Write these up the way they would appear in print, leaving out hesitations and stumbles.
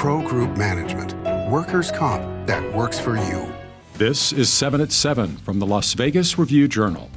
Pro Group Management. Workers' comp that works for you. This is 7 at 7 from the Las Vegas Review-Journal.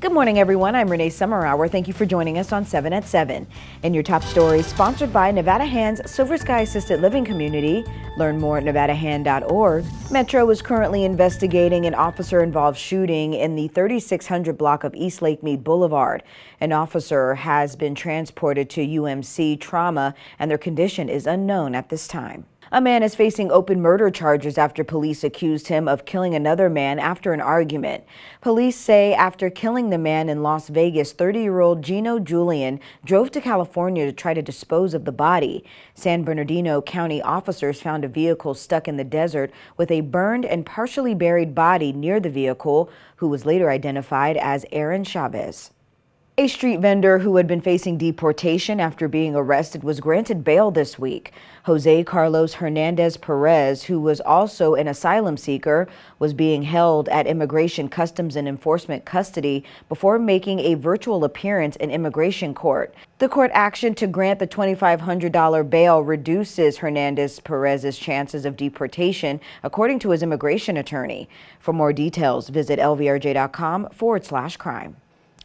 Good morning, everyone. I'm Renee Summerhour. Thank you for joining us on 7 at 7. In your top stories, sponsored by Nevada Hand's Silver Sky Assisted Living Community. Learn more at nevadahand.org. Metro is currently investigating an officer-involved shooting in the 3600 block of East Lake Mead Boulevard. An officer has been transported to UMC Trauma, and their condition is unknown at this time. A man is facing open murder charges after police accused him of killing another man after an argument. Police say after killing the man in Las Vegas, 30-year-old Gino Julian drove to California to try to dispose of the body. San Bernardino County officers found a vehicle stuck in the desert with a burned and partially buried body near the vehicle, who was later identified as Aaron Chavez. A street vendor who had been facing deportation after being arrested was granted bail this week. Jose Carlos Hernandez Perez, who was also an asylum seeker, was being held at Immigration Customs and Enforcement custody before making a virtual appearance in immigration court. The court action to grant the $2,500 bail reduces Hernandez Perez's chances of deportation, according to his immigration attorney. For more details, visit lvrj.com/crime.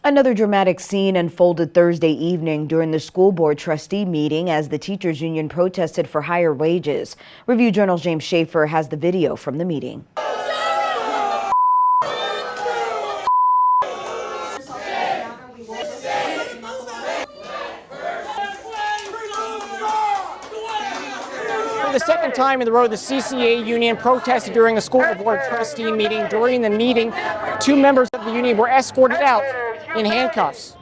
Another dramatic scene unfolded Thursday evening during the school board trustee meeting as the teachers union protested for higher wages. Review-Journal's James Schaefer has the video from the meeting. For the second time in the row, the CCA union protested during a school board trustee meeting. During the meeting, two members of the union were escorted out in handcuffs.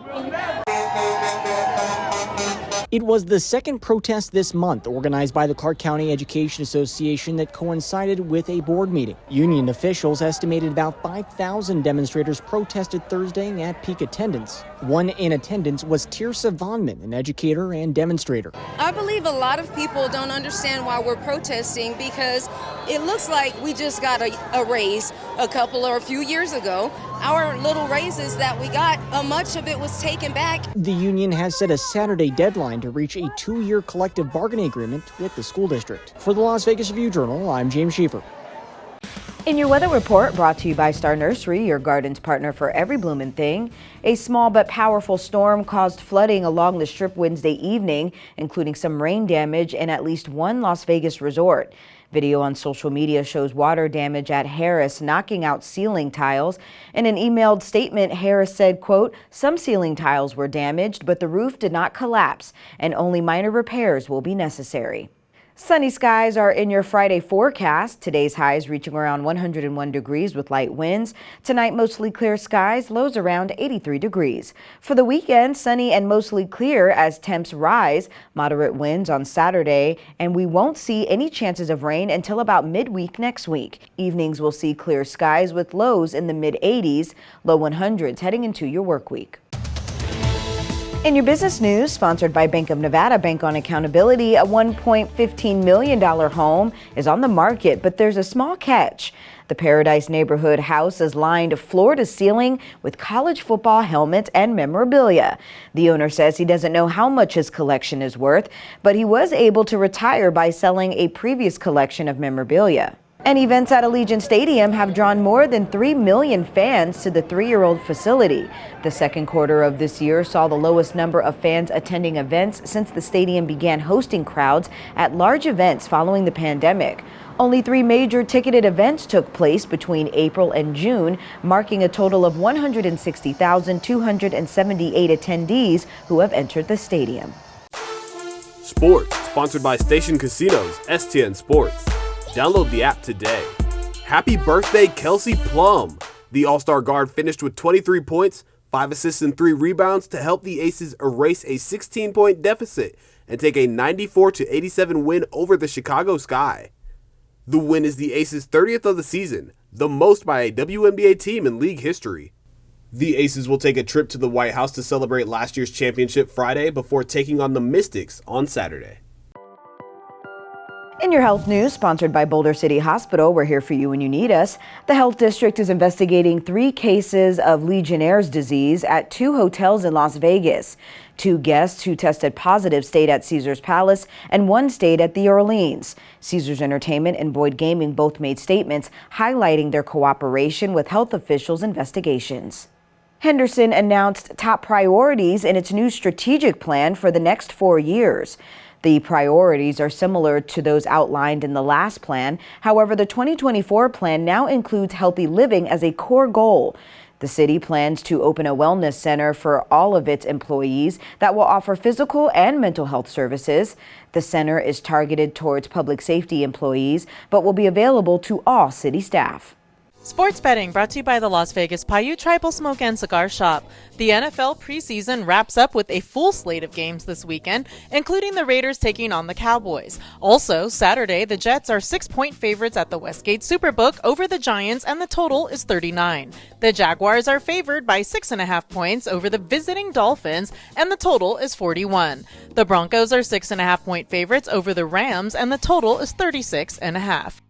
It was the second protest this month organized by the Clark County Education Association that coincided with a board meeting. Union officials estimated about 5,000 demonstrators protested Thursday at peak attendance. One in attendance was Tirsa Vonman, an educator and demonstrator. I believe a lot of people don't understand why we're protesting because it looks like we just got a raise a few years ago. Our little raises that we got, much of it was taken back. The union has set a Saturday deadline to reach a 2-year collective bargaining agreement with the school district. For the Las Vegas Review-Journal, I'm James Schaefer. In your weather report, brought to you by Star Nursery, your garden's partner for every bloomin' thing. A small but powerful storm caused flooding along the Strip Wednesday evening, including some rain damage in at least one Las Vegas resort. Video on social media shows water damage at Harris, knocking out ceiling tiles. In an emailed statement, Harris said, quote, "Some ceiling tiles were damaged, but the roof did not collapse, and only minor repairs will be necessary." Sunny skies are in your Friday forecast. Today's highs reaching around 101 degrees with light winds. Tonight, mostly clear skies, lows around 83 degrees. For the weekend, sunny and mostly clear as temps rise. Moderate winds on Saturday, and we won't see any chances of rain until about midweek next week. Evenings will see clear skies with lows in the mid-80s, low 100s heading into your work week. In your business news, sponsored by Bank of Nevada, Bank on Accountability, a $1.15 million home is on the market, but there's a small catch. The Paradise neighborhood house is lined floor to ceiling with college football helmets and memorabilia. The owner says he doesn't know how much his collection is worth, but he was able to retire by selling a previous collection of memorabilia. And events at Allegiant Stadium have drawn more than 3 million fans to the 3-year-old facility. The second quarter of this year saw the lowest number of fans attending events since the stadium began hosting crowds at large events following the pandemic. Only 3 major ticketed events took place between April and June, marking a total of 160,278 attendees who have entered the stadium. Sports, sponsored by Station Casinos, STN Sports. Download the app today. Happy birthday, Kelsey Plum! The All-Star guard finished with 23 points, 5 assists and 3 rebounds to help the Aces erase a 16-point deficit and take a 94-87 win over the Chicago Sky. The win is the Aces' 30th of the season, the most by a WNBA team in league history. The Aces will take a trip to the White House to celebrate last year's championship Friday before taking on the Mystics on Saturday. In your health news, sponsored by Boulder City Hospital, we're here for you when you need us. The health district is investigating 3 cases of Legionnaires disease at 2 hotels in Las Vegas. 2 guests who tested positive stayed at Caesars Palace and 1 stayed at the Orleans. Caesars Entertainment and Boyd Gaming both made statements highlighting their cooperation with health officials' investigations. Henderson announced top priorities in its new strategic plan for the next 4 years. The priorities are similar to those outlined in the last plan. However, the 2024 plan now includes healthy living as a core goal. The city plans to open a wellness center for all of its employees that will offer physical and mental health services. The center is targeted towards public safety employees, but will be available to all city staff. Sports betting brought to you by the Las Vegas Paiute Tribal Smoke and Cigar Shop. The NFL preseason wraps up with a full slate of games this weekend, including the Raiders taking on the Cowboys. Also, Saturday, the Jets are 6-point favorites at the Westgate Superbook over the Giants, and the total is 39. The Jaguars are favored by 6.5 points over the visiting Dolphins, and the total is 41. The Broncos are 6.5-point favorites over the Rams, and the total is 36.5.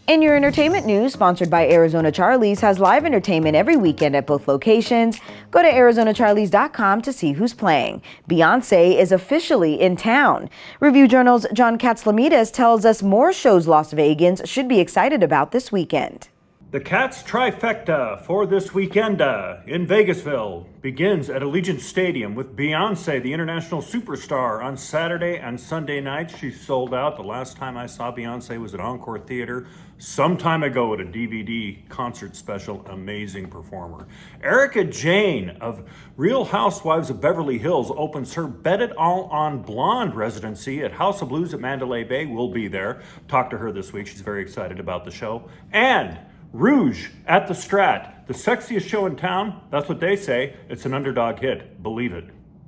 In your entertainment news, sponsored by Arizona Charlie's, has live entertainment every weekend at both locations. Go to ArizonaCharlies.com to see who's playing. Beyonce is officially in town. Review Journal's John Katz-Lamidas tells us more shows Las Vegans should be excited about this weekend. The Cats trifecta for this weekend in Vegasville begins at Allegiant Stadium with Beyonce, the international superstar, on Saturday and Sunday nights. She sold out. The last time I saw Beyonce was at Encore Theater some time ago at a DVD concert special. Amazing performer. Erica Jane of Real Housewives of Beverly Hills opens her Bet It All on Blonde residency at House of Blues at Mandalay Bay. We'll be there. Talked to her this week. She's very excited about the show. And Rouge at the Strat, the sexiest show in town. That's what they say. It's an underdog hit. Believe it.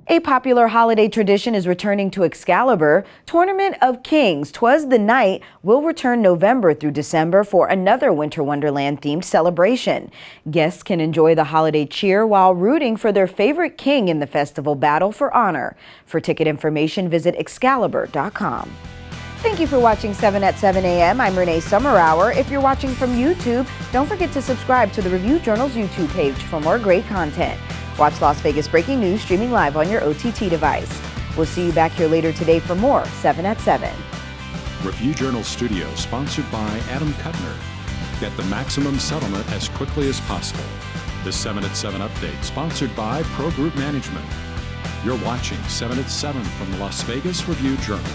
A popular holiday tradition is returning to Excalibur. Tournament of Kings, 'Twas the Night, will return November through December for another Winter Wonderland-themed celebration. Guests can enjoy the holiday cheer while rooting for their favorite king in the festival battle for honor. For ticket information, visit Excalibur.com. Thank you for watching 7 at 7 a.m. I'm Renee Summerhour. If you're watching from YouTube, don't forget to subscribe to the Review Journal's YouTube page for more great content. Watch Las Vegas Breaking News streaming live on your OTT device. We'll see you back here later today for more 7 at 7. Review Journal Studio, sponsored by Adam Kuttner. Get the maximum settlement as quickly as possible. The 7 at 7 update, sponsored by Pro Group Management. You're watching 7 at 7 from the Las Vegas Review Journal.